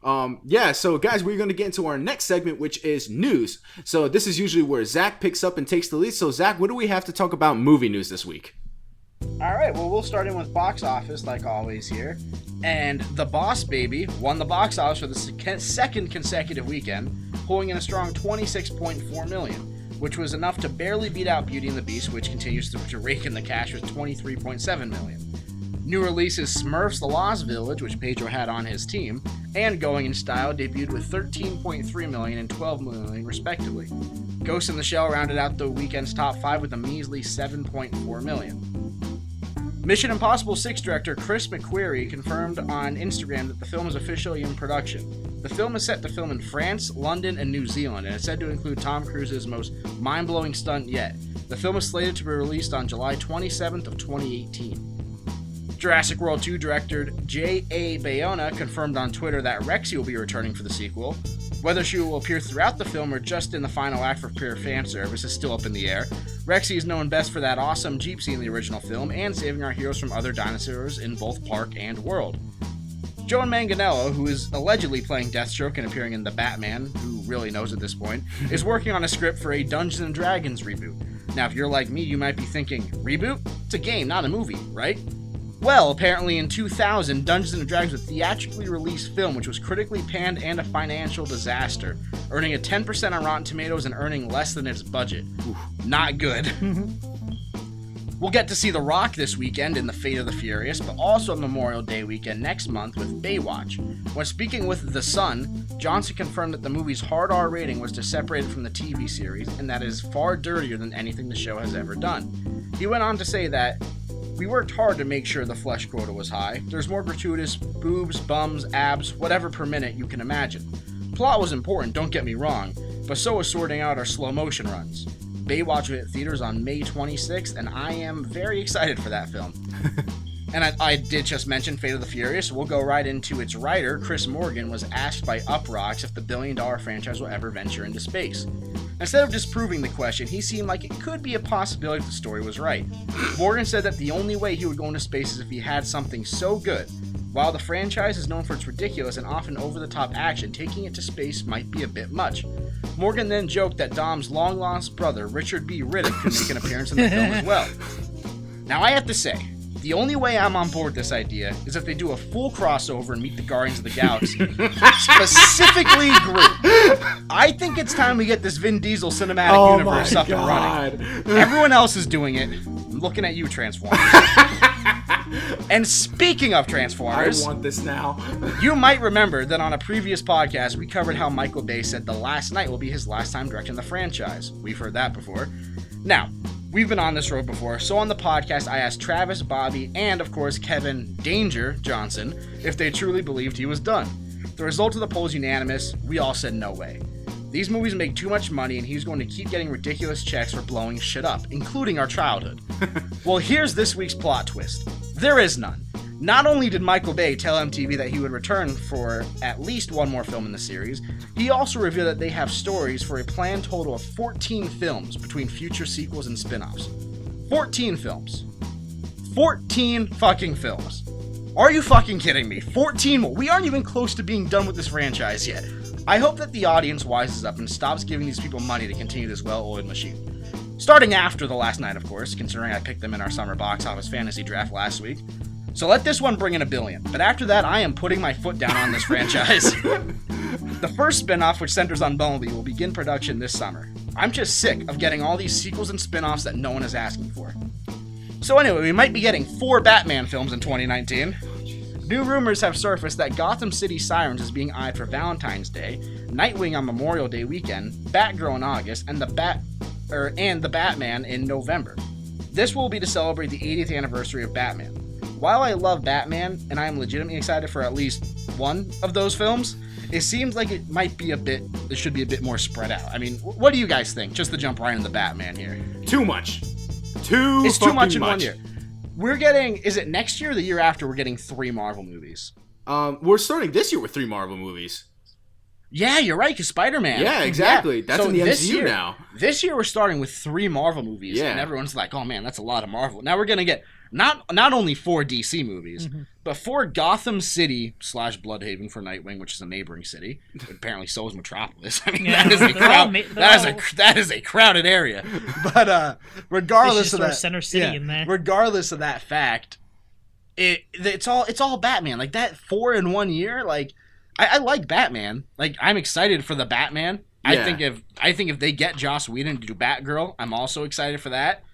So guys, we're going to get into our next segment, which is news. So this is usually where Zach picks up and takes the lead. So Zach, what do we have to talk about movie news this week? All right, well, we'll start in with box office, like always here. And The Boss Baby won the box office for the second consecutive weekend, pulling in a strong $26.4 million, which was enough to barely beat out Beauty and the Beast, which continues to rake in the cash with $23.7 million. New releases Smurfs: The Lost Village, which Pedro had on his team, and Going in Style debuted with $13.3 million and $12 million respectively. Ghost in the Shell rounded out the weekend's top 5 with a measly $7.4 million. Mission Impossible 6 director Chris McQuarrie confirmed on Instagram that the film is officially in production. The film is set to film in France, London, and New Zealand, and it's said to include Tom Cruise's most mind-blowing stunt yet. The film is slated to be released on July 27th of 2018. Jurassic World 2 director J.A. Bayona confirmed on Twitter that Rexy will be returning for the sequel. Whether she will appear throughout the film or just in the final act for pure fan service is still up in the air. Rexy is known best for that awesome Jeep scene in the original film and saving our heroes from other dinosaurs in both park and world. Joan Manganiello, who is allegedly playing Deathstroke and appearing in The Batman, who really knows at this point, is working on a script for a Dungeons & Dragons reboot. Now, if you're like me, you might be thinking, reboot? It's a game, not a movie, right? Well, apparently in 2000, Dungeons & Dragons was a theatrically released film which was critically panned and a financial disaster, earning a 10% on Rotten Tomatoes and earning less than its budget. Oof, not good. We'll get to see The Rock this weekend in The Fate of the Furious, but also on Memorial Day weekend next month with Baywatch. When speaking with The Sun, Johnson confirmed that the movie's hard R rating was to separate it from the TV series, and that it is far dirtier than anything the show has ever done. He went on to say that we worked hard to make sure the flesh quota was high. There's more gratuitous boobs, bums, abs, whatever per minute you can imagine. Plot was important, don't get me wrong, but so was sorting out our slow motion runs. Baywatch will hit theaters on May 26th, and I am very excited for that film. And I did just mention Fate of the Furious. We'll go right into its writer. Chris Morgan was asked by Uproxx if the billion-dollar franchise will ever venture into space. Instead of disproving the question, he seemed like it could be a possibility if the story was right. Morgan said that the only way he would go into space is if he had something so good. While the franchise is known for its ridiculous and often over-the-top action, taking it to space might be a bit much. Morgan then joked that Dom's long-lost brother, Richard B. Riddick, could make an appearance in the film as well. Now, I have to say, the only way I'm on board this idea is if they do a full crossover and meet the Guardians of the Galaxy. Specifically Groot. I think it's time we get this Vin Diesel cinematic universe up and running. Everyone else is doing it. I'm looking at you, Transformers. And speaking of Transformers, I want this now. You might remember that on a previous podcast, we covered how Michael Bay said The Last Knight will be his last time directing the franchise. We've heard that before. Now, we've been on this road before, so on the podcast, I asked Travis, Bobby, and of course Kevin Danger Johnson if they truly believed he was done. The result of the poll is unanimous. We all said no way. These movies make too much money, and he's going to keep getting ridiculous checks for blowing shit up, including our childhood. Well, here's this week's plot twist. There is none. Not only did Michael Bay tell MTV that he would return for at least one more film in the series, he also revealed that they have stories for a planned total of 14 films between future sequels and spin-offs. 14 films. 14 fucking films. Are you fucking kidding me? 14 more. We aren't even close to being done with this franchise yet. I hope that the audience wises up and stops giving these people money to continue this well-oiled machine. Starting after The Last Knight, of course, considering I picked them in our summer box office fantasy draft last week. So let this one bring in $1 billion. But after that, I am putting my foot down on this franchise. The first spin-off, which centers on Bumblebee, will begin production this summer. I'm just sick of getting all these sequels and spin-offs that no one is asking for. So anyway, we might be getting 4 Batman films in 2019. New rumors have surfaced that Gotham City Sirens is being eyed for Valentine's Day, Nightwing on Memorial Day weekend, Batgirl in August, and the Batman in November. This will be to celebrate the 80th anniversary of Batman. While I love Batman, and I am legitimately excited for at least one of those films, it seems like it should be a bit more spread out. I mean, what do you guys think? Just to jump right into Batman here. Too much. It's too much in 1 year. We're getting, is it next year or the year after we're getting 3 Marvel movies? We're starting this year with 3 Marvel movies. Yeah, you're right, because Spider-Man. Yeah, exactly. Yeah. That's in the MCU now. This year we're starting with 3 Marvel movies, yeah. And everyone's like, oh man, that's a lot of Marvel. Now we're going to get not only 4 DC movies, but 4 Gotham City / Bloodhaven for Nightwing, which is a neighboring city. Apparently, so is Metropolis. I mean, Yeah, that is a crowded area. But regardless of that, Center City in there. regardless of that fact, it's all Batman. Like that 4 in 1 year. Like I like Batman. Like I'm excited for the Batman. Yeah. I think if they get Joss Whedon to do Batgirl, I'm also excited for that.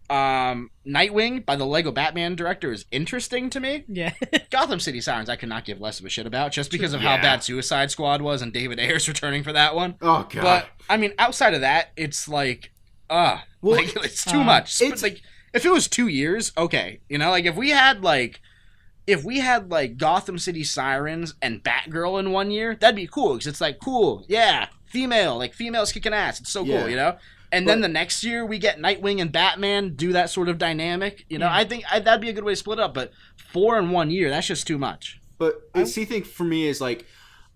Nightwing by the Lego Batman director is interesting to me. Yeah. Gotham City Sirens I could not give less of a shit about just because of how bad Suicide Squad was and David Ayer's returning for that one. Oh god. But I mean, outside of that, it's like, like it's too much. It's like if it was 2 years, okay, you know, like if we had like Gotham City Sirens and Batgirl in 1 year, that'd be cool because it's like cool, yeah, females kicking ass. It's so cool, you know. And then the next year we get Nightwing and Batman do that sort of dynamic. You know, I think that'd be a good way to split it up. But 4 in 1 year, that's just too much. But the thing for me is like,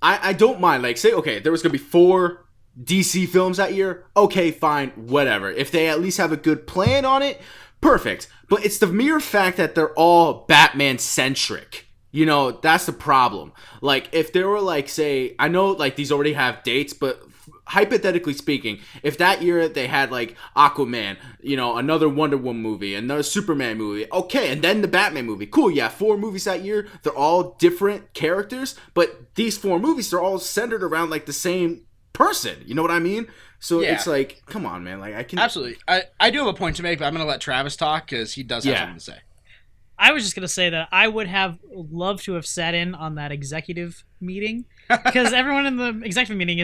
I don't mind. Like, say, okay, there was gonna be 4 DC films that year. Okay, fine, whatever. If they at least have a good plan on it, perfect. But it's the mere fact that they're all Batman centric. You know, that's the problem. Like, if there were like, say, I know like these already have dates, but hypothetically speaking, if that year they had like Aquaman, you know, another Wonder Woman movie, another Superman movie, okay, and then the Batman movie, cool, yeah, 4 movies that year, they're all different characters, but these 4 movies, they're all centered around like the same person, you know what I mean? So it's like, come on, man, like I can... Absolutely. I do have a point to make, but I'm going to let Travis talk because he does have something to say. I was just gonna say that I would have loved to have sat in on that executive meeting because everyone in the executive meeting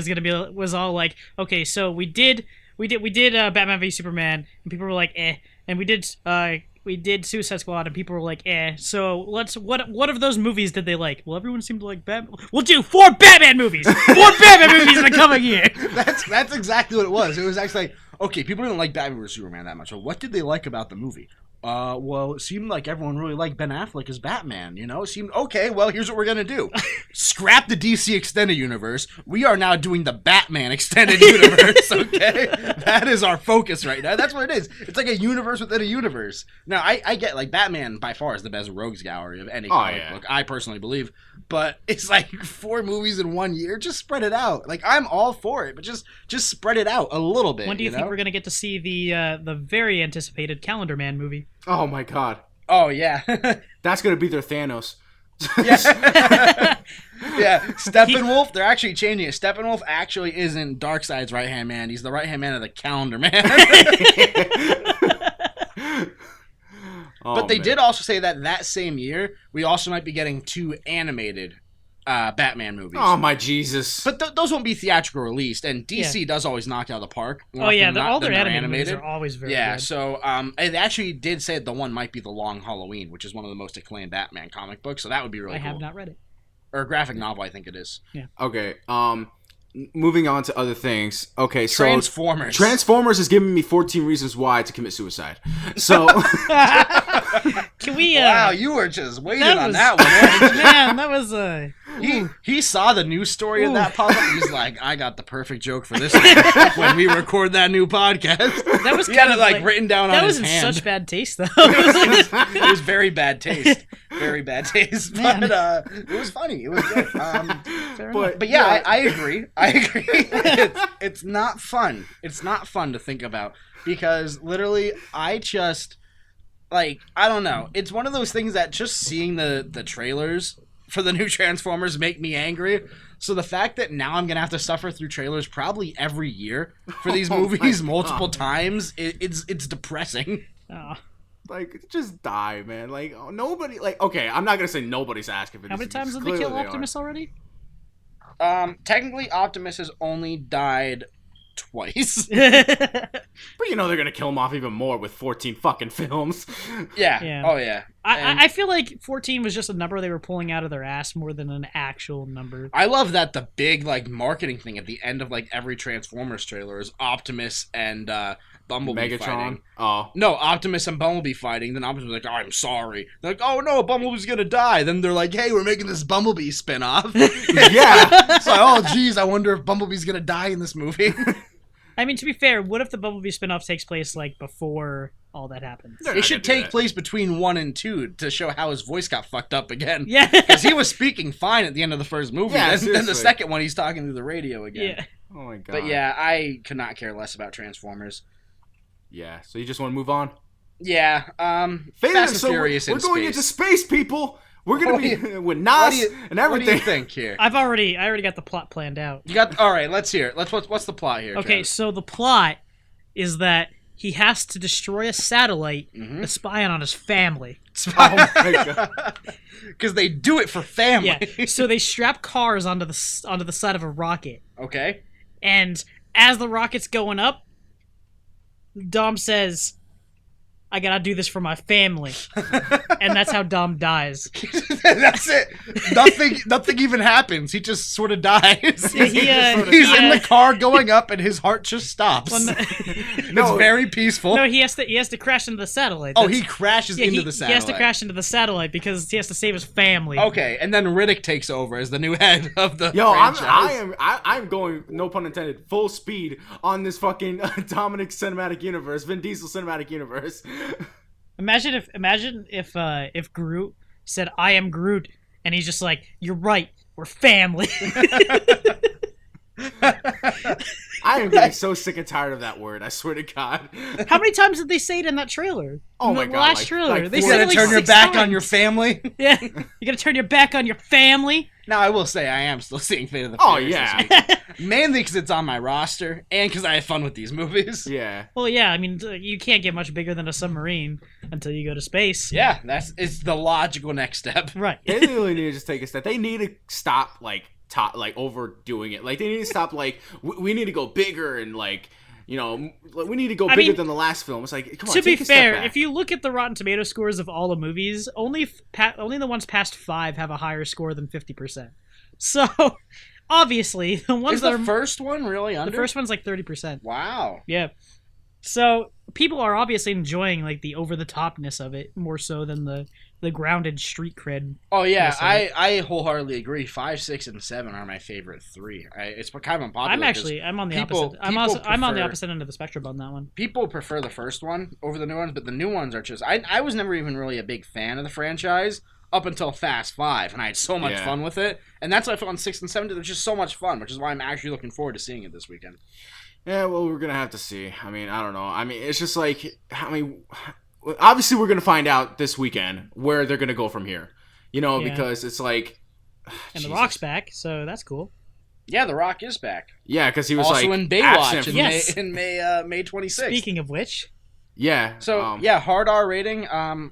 was all like, okay, so we did Batman v Superman and people were like, and we did Suicide Squad and people were like, so what of those movies did they like? Well, everyone seemed to like Batman. We'll do 4 Batman movies, 4 Batman movies in the coming year. That's exactly what it was. It was actually like, okay, people didn't like Batman vs Superman that much. So what did they like about the movie? Well, it seemed like everyone really liked Ben Affleck as Batman, you know? It seemed, okay, well, here's what we're gonna do. Scrap the DC Extended Universe. We are now doing the Batman Extended Universe, okay? That is our focus right now. That's what it is. It's like a universe within a universe. Now, I get, like, Batman by far is the best rogues gallery of any comic book, I personally believe. But it's like 4 movies in 1 year. Just spread it out. Like, I'm all for it, but just spread it out a little bit. When do you think we're gonna get to see the very anticipated Calendar Man movie? Oh my god. Oh yeah. That's gonna be their Thanos. Yeah. Yeah. Steppenwolf, they're actually changing it. Steppenwolf actually isn't Darkseid's right-hand man. He's the right-hand man of the Calendar Man. But they did also say that same year, we also might be getting 2 animated Batman movies. Oh my Jesus! But those won't be theatrical released, and DC does always knock it out of the park. Oh yeah, all their animated movies are always very good. Yeah, so it actually did say the one might be The Long Halloween, which is one of the most acclaimed Batman comic books, so that would be really cool. I have not read it. Or a graphic novel, I think it is. Yeah. Okay, moving on to other things. Okay, so Transformers is giving me 14 reasons why to commit suicide. So can we wow, you were just waiting on that one, weren't you? Man, that was he saw the news story of that pop up. He's like, I got the perfect joke for this when we record that new podcast. That was he had it like written down on his hand. That was in such bad taste though. It was very bad taste. Very bad taste. But it was funny. It was good. But yeah, I agree. It's not fun. It's not fun to think about because literally I just like, I don't know. It's one of those things that just seeing the trailers for the new Transformers make me angry. So the fact that now I'm going to have to suffer through trailers probably every year for these movies multiple times, it's depressing. Oh. Like, just die, man. Like, nobody, like, okay, I'm not going to say nobody's asking for this. How many times did they kill Optimus already? Technically, Optimus has only died twice. But you know they're gonna kill him off even more with 14 fucking films. Yeah. Oh yeah. I feel like 14 was just a number they were pulling out of their ass more than an actual number. I love that the big like marketing thing at the end of like every Transformers trailer is Optimus and Bumblebee Megatron fighting. Oh no, Optimus and Bumblebee fighting. Then Optimus is like, oh, I'm sorry. They're like, oh no, Bumblebee's gonna die. Then they're like, hey, we're making this Bumblebee spinoff. Yeah. So oh geez, I wonder if Bumblebee's gonna die in this movie. I mean, to be fair, what if the Bumblebee spinoff takes place like before all that happens? They're It not should gonna do take that. place between 1 and 2 to show how his voice got fucked up again. Yeah. Because he was speaking fine at the end of the first movie. Yeah, and then the seriously. second one, he's talking through the radio again. Yeah. Oh my god. But yeah, I could not care less about Transformers. Yeah. So you just want to move on? Yeah, Fast Fast and Furious we're in going space. into space, people. We're gonna What be do with What Nas do you, and what do everything. you think here? I already got the plot planned out. You got all right. Let's hear it. What's the plot here? Okay, so the plot is that he has to destroy a satellite Mhm. that's spying on his family. Oh my god. Because they do it for family. Yeah. So they strap cars onto the side of a rocket, Okay. and as the rocket's going up, Dom says, "I gotta do this for my family," and that's how Dom dies. That's it. Nothing even happens. He just sort of dies. Yeah, He's in the car going up, and his heart just stops. Well, no, It's very peaceful. no, he has to crash into the satellite. Oh, That's- he crashes yeah, into the satellite. He has to crash into the satellite because he has to save his family. Okay, and then Riddick takes over as the new head of the Yo, franchise. I'm going, no pun intended, full speed on this fucking Dominic cinematic universe, Vin Diesel cinematic universe. Imagine if Groot said, "I am Groot," and he's just like, "You're right, we're family." I am getting so sick and tired of that word. I swear to God. How many times did they say it in that trailer? Oh In my the God, last like- trailer, like they You four- said gotta it like turn your 6 back on times. your family. Yeah, you gotta turn your back on your family. Now, I will say I am still seeing Fate of the Oh, Furious yeah. this week. Mainly because it's on my roster and because I have fun with these movies. Yeah. Well, yeah, I mean, you can't get much bigger than a submarine until you go to space. Yeah, it's the logical next step. Right. They really need to just take a step. They need to stop, like, overdoing it. Like, they need to stop, like, we need to go bigger and, like, you know, we need to go I bigger mean, than the last film. It's like, come on, To be take a step fair, back. if you look at the Rotten Tomato scores of all the movies, only the ones past 5 have a higher score than 50%. So, obviously, the ones Is that the are first one really under? the first one's like 30%. Wow. Yeah. So people are obviously enjoying like the over the topness of it more so than the grounded street cred. Oh yeah, Listen. I wholeheartedly agree. 5, 6, and 7 are my favorite 3. It's kind of unpopular. I'm on the people- opposite. I'm people I'm on the prefer- opposite end of the spectrum on that one. People prefer the first one over the new ones, but the new ones are just. I was never even really a big fan of the franchise up until Fast 5, and I had so much Yeah. fun with it. And that's what I felt on 6 and 7. They're just so much fun, which is why I'm actually looking forward to seeing it this weekend. Yeah, well, we're gonna have to see. I mean, I don't know. I mean, it's just like, I mean, obviously we're gonna find out this weekend where they're gonna go from here. You know, Yeah. because it's like, And Jesus. the Rock's back, so that's cool. Yeah, The Rock is back. Yeah, because he was Also like in Baywatch absent in, from- Yes. May 26th. Speaking of which, Yeah. So yeah, hard R rating.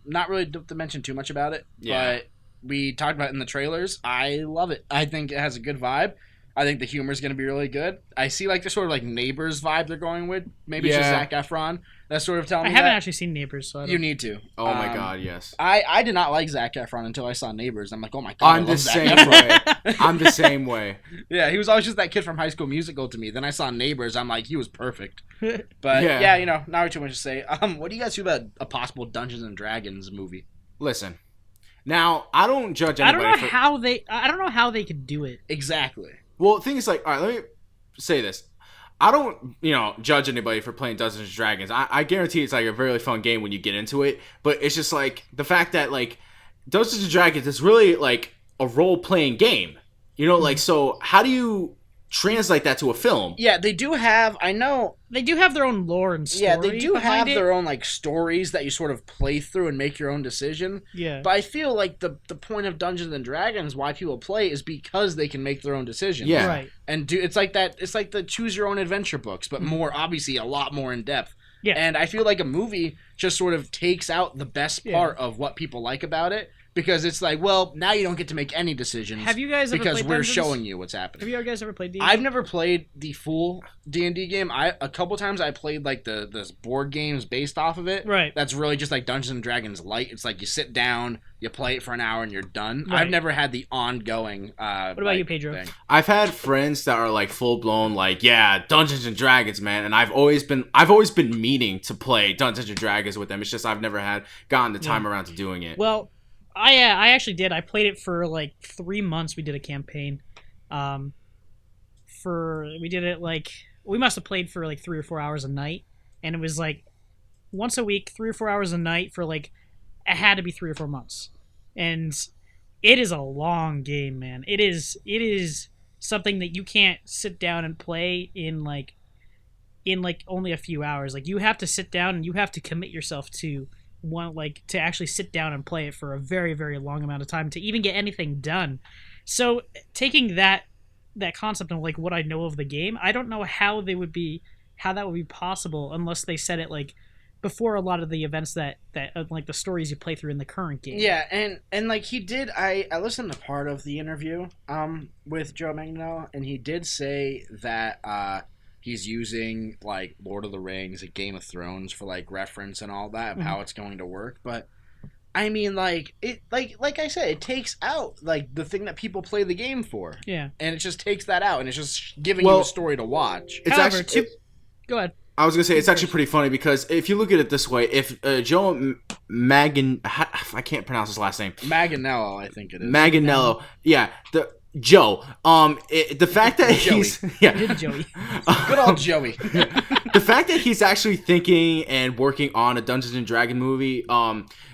Not really to mention too much about it, Yeah. but we talked about it in the trailers. I love it. I think it has a good vibe. I think the humor is going to be really good. I see like the sort of like Neighbors vibe they're going with. Maybe it's just Yeah. Zac Efron. That's sort of telling I me haven't that. actually seen Neighbors, so I don't. You need to. Oh my God, yes. I did not like Zac Efron until I saw Neighbors. I'm like, oh my God, I I'm the love Zac same Efron. way. I'm the same way. Yeah, he was always just that kid from High School Musical to me. Then I saw Neighbors. I'm like, he was perfect. But Yeah. yeah, you know, not too much to say. What do you guys feel about a possible Dungeons and Dragons movie? Listen, now I don't judge I don't anybody. know for, how they. I don't know how they could do it. Exactly. Well, the thing is, like, all right, let me say this. I don't, judge anybody for playing Dungeons and Dragons. I guarantee it's like a really fun game when you get into it. But it's just like the fact that like Dungeons and Dragons is really like a role playing game. Like, so how do you translate that to a film? Yeah, they do have. I know. They do have their own lore and story. Yeah, they do have behind it. their own like stories that you sort of play through and make your own decision. Yeah. But I feel like the point of Dungeons and Dragons, why people play, is because they can make their own decisions. Yeah. Right. And do it's like that. It's like the choose your own adventure books, but more obviously a lot more in depth. Yeah. And I feel like a movie just sort of takes out the best Yeah. part of what people like about it, because it's like, well, now you don't get to make any decisions. Have you guys ever because played we're Dungeons? showing you what's happening. Have you guys ever played D&D? I've never played the full D&D game. A couple times I played like the board games based off of it. Right. That's really just like Dungeons and Dragons light. It's like you sit down, you play it for an hour, and you're done. Right. I've never had the ongoing. What about you, Pedro? Thing. I've had friends that are like full blown, like, yeah, Dungeons and Dragons, man, and I've always been meaning to play Dungeons and Dragons with them. It's just I've never had gotten the time around to doing it. Well, I actually did. I played it for like 3 months. We did a campaign. We did it like we must have played for like 3 or 4 hours a night, and it was like once a week, 3 or 4 hours a night for like it had to be 3 or 4 months, and it is a long game, man. It is something that you can't sit down and play in like only a few hours. Like, you have to sit down and you have to commit yourself to to actually sit down and play it for a very, very long amount of time to even get anything done. So taking that concept of like what I know of the game, I don't know how that would be possible unless they said it like before a lot of the events that like the stories you play through in the current game. Yeah, and like he did, I listened to part of the interview with Joe Manganiello, and he did say that he's using like Lord of the Rings and Game of Thrones for like reference and all that of how it's going to work. But I mean, like it, like I said, it takes out like the thing that people play the game for. Yeah, and it just takes that out, and it's just giving you a story to watch. It's however, actually go ahead. I was gonna say it's actually pretty funny because if you look at it this way, if Joe I can't pronounce his last name. Manganiello, I think it is. Manganiello, yeah, the fact that he's Joey. Good old Joey. The fact that he's actually thinking and working on a Dungeons and Dragon movie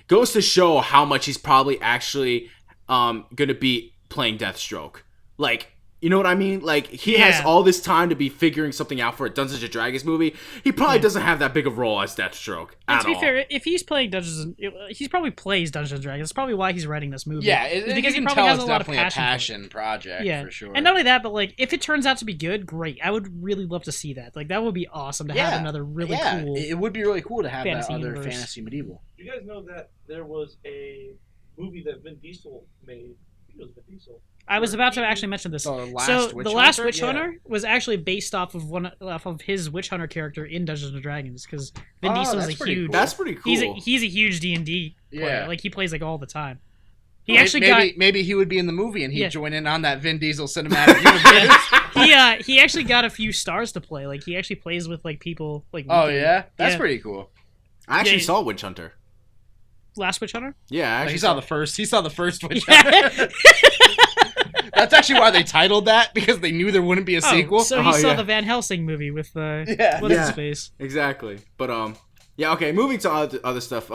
goes to show how much he's probably actually gonna be playing Deathstroke. Like, you know what I mean? Like, he has all this time to be figuring something out for a Dungeons and Dragons movie. He probably doesn't have that big of a role as Deathstroke at all. To be fair, if he's playing he probably plays Dungeons and Dragons. That's probably why he's writing this movie. Yeah, because he he can probably tell has it's a lot of definitely passion a passion project for sure. And not only that, but like if it turns out to be good, great. I would really love to see that. Like, that would be awesome to have another really cool. It would be really cool to have that other universe. fantasy medieval. You guys know that there was a movie that Vin Diesel made. I think it was Vin Diesel. I was about to actually mention this. The Last So Witch the Last Hunter? Witch Hunter was actually based off of his Witch Hunter character in Dungeons and Dragons, because Vin Diesel is a huge. cool. That's pretty cool. He's a huge D&D player. Yeah. Like, he plays like all the time. He actually maybe he would be in the movie and he'd Yeah. join in on that Vin Diesel cinematic universe. he actually got a few stars to play. Like, he actually plays with like people like. Oh yeah, that's Yeah. pretty cool. I actually Yeah. saw Witch Hunter. Last Witch Hunter. Yeah, I Like, actually he saw the first Witch Hunter. That's actually why they titled that, because they knew there wouldn't be a sequel. So he saw yeah. the Van Helsing movie with Yeah. what's his face? Exactly. But yeah, okay, moving to other stuff.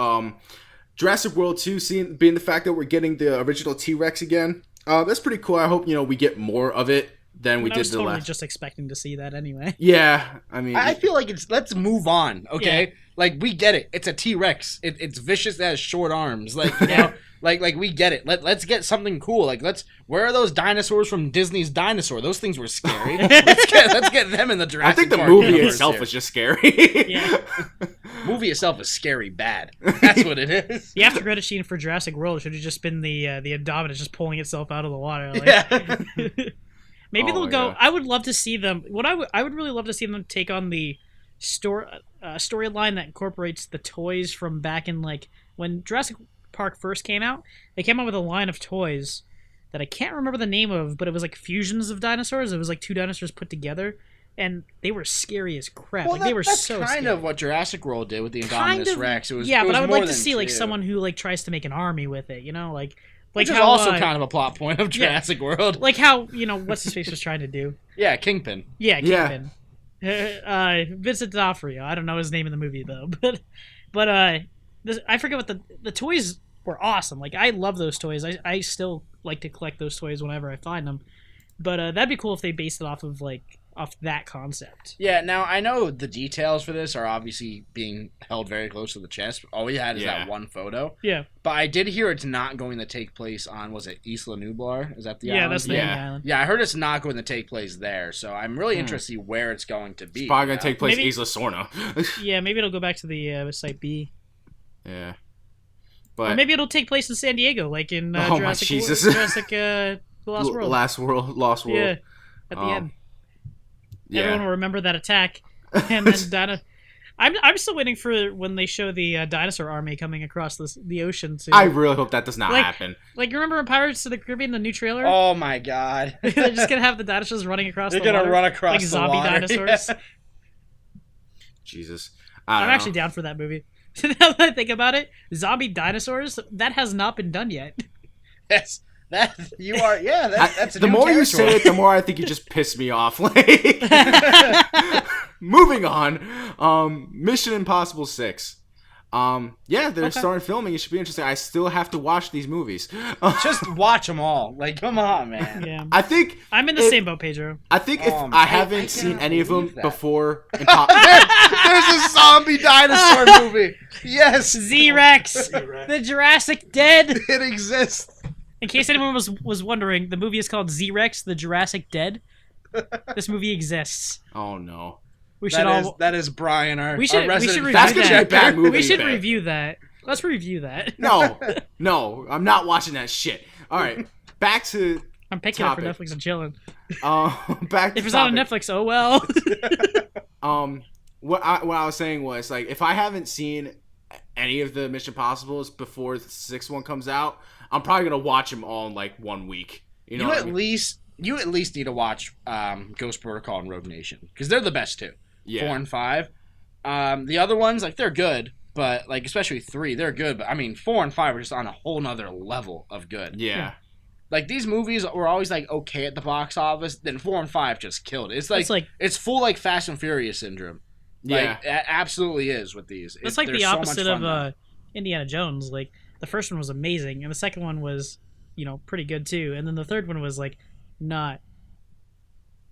Jurassic World 2 being the fact that we're getting the original T-Rex again. That's pretty cool. I hope, we get more of it than we I did was the totally last. just expecting to see that anyway. Yeah, I mean, I feel like let's move on, okay? Yeah. Like, we get it. It's a T-Rex. It's vicious, it has short arms. Like, you know, like we get it. Let's get something cool. Like, where are those dinosaurs from Disney's Dinosaur? Those things were scary. let's get them in the I Jurassic think the Park movie universe itself here. was just scary. Yeah. Movie itself is scary bad. That's what it is. The after credit scene for Jurassic World should have just been the Indominus just pulling itself out of the water. Like, Yeah. Maybe Oh they'll my go. God. I would love to see them. I would really love to see them take on the storyline that incorporates the toys from back in like when Jurassic Park first came out. They came out with a line of toys that I can't remember the name of, but it was like fusions of dinosaurs. It was like two dinosaurs put together, and they were scary as crap. Well, like, they were that's so kind scary. of what Jurassic World did with the Kind Indominus of, Rex. It was yeah, it but was I would more like to than see like two. someone who like tries to make an army with it. Like Which is how, also kind of a plot point of Jurassic World. like how what's his face was trying to do. Yeah, Kingpin. Yeah, Yeah. Kingpin. Vincent D'Onofrio. I don't know his name in the movie though, but I forget what the toys were awesome. Like, I love those toys. I still like to collect those toys whenever I find them. But that'd be cool if they based it off that concept. Yeah, now I know the details for this are obviously being held very close to the chest. All we had is Yeah. that one photo. Yeah, But I did hear it's not going to take place on, was it Isla Nublar? Is that the yeah, island? that's the Yeah. name of the island. Yeah, I heard it's not going to take place there, so I'm really interested to see where it's going to be. It's probably gonna you know? take place Maybe- Isla Sorna. Yeah, maybe it'll go back to the Site B, Yeah. or But maybe it'll take place in San Diego, like in Oh my Jurassic. Jesus. Jurassic The Lost World. Lost World. Yeah, at the Um, end. Everyone Yeah. will remember that attack, and then I'm still waiting for when they show the dinosaur army coming across the ocean. To, I really hope that does not Like- happen. like, you remember in Pirates of the Caribbean, the new trailer? Oh my god. They're just gonna have the dinosaurs running across. They're the going to water, run across like the zombie water. dinosaurs. Yeah. Jesus. I'm I don't actually know. down for that movie. Now that I think about it, zombie dinosaurs, that has not been done yet. Yes. That you are, yeah. That's a the new more you territory. say it, the more I think you just piss me off. Like, moving on. Mission Impossible 6. Yeah, they're starting filming. It should be interesting. I still have to watch these movies. Just watch them all. Like, come on, man. Yeah. I think I'm in the same boat, Pedro. I think if I haven't seen cannot any of them believe that. before, There's a zombie dinosaur movie. Yes, Z-Rex, T-Rex. the Jurassic Dead. it exists. In case anyone was wondering, the movie is called Z-Rex, the Jurassic Dead. This movie exists. oh no, We should all. That is Brian, our We should resident review That's gonna be a that. bad movie. We should Ben. review that. Let's review that. No, I'm not watching that shit. All right, back to I'm picking it up for Topic. Netflix and chilling. back. If to it's not on topic. Netflix, oh well. What I was saying was, like, if I haven't seen any of the Mission Possibles before the sixth one comes out, I'm probably gonna watch them all in like 1 week. You know, You what I at mean? least need to watch Ghost Protocol and Rogue Nation because they're the best two. Yeah. 4 and 5. The other ones, like, they're good, but like especially 3, they're good. But I mean, 4 and 5 are just on a whole nother level of good. Yeah. Like, these movies were always like okay at the box office, then 4 and 5 just killed it. It's like it's full like Fast and Furious syndrome. Like, Yeah. it absolutely is with these. That's like they're the so much opposite fun of now. Indiana Jones. Like the first one was amazing, and the second one was, pretty good too, and then the third one was like not.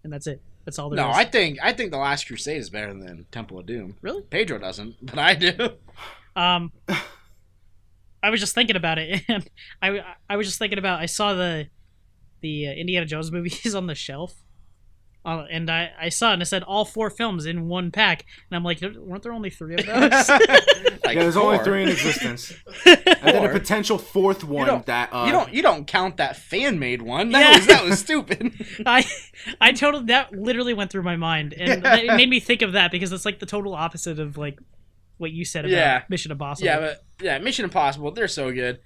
And that's it. That's all there No, is. I think The Last Crusade is better than Temple of Doom. Really? Pedro doesn't, but I do. I was just thinking about it, and I was just thinking about I saw the Indiana Jones movies on the shelf, and I saw it and it said all 4 films in one pack, and I'm like, weren't there only 3 of those? Like, Yeah, there's only 4. 3 in existence, and then a 4. potential 4th one don't- that You don't count that fan made one. Yeah. That was stupid. I totally that literally went through my mind, and Yeah. it made me think of that because it's like the total opposite of like what you said about Yeah. Mission Impossible. Yeah, but Mission Impossible, they're so good.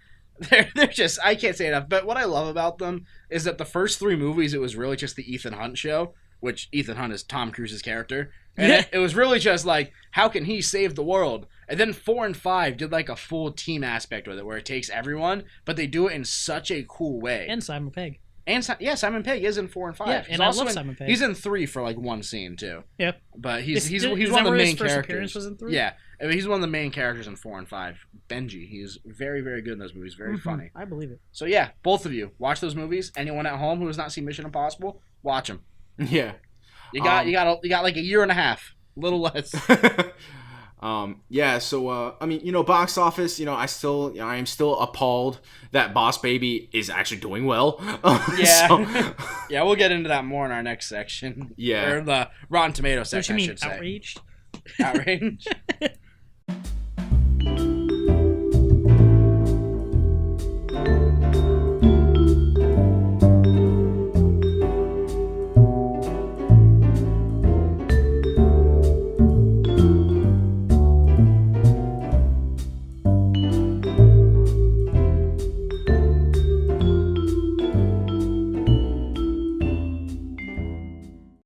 They're just, I can't say enough. But what I love about them is that the first 3 movies, it was really just the Ethan Hunt show, which Ethan Hunt is Tom Cruise's character. And Yeah. it was really just like, how can he save the world? And then 4 and 5 did like a full team aspect with it, where it takes everyone, but they do it in such a cool way. and Simon Pegg. And Simon Pegg is in 4 and 5. Yeah, He's and I also love in- Simon Pegg. He's in 3 for like one scene too. Yep. But he's Is one that of the where his main first characters. appearance was in 3? Yeah, I mean, he's one of the main characters in 4 and 5. Benji, he's very, very good in those movies. Very Mhm. funny. I believe it. So yeah, both of you watch those movies. Anyone at home who has not seen Mission Impossible, watch them. yeah. You got like a year and a half, little less. Yeah, so I mean, box office, I am still appalled that Boss Baby is actually doing well. Yeah. So, Yeah, we'll get into that more in our next section. Yeah. Or the Rotten Tomato What section, you I mean, should say. outraged? Outrage.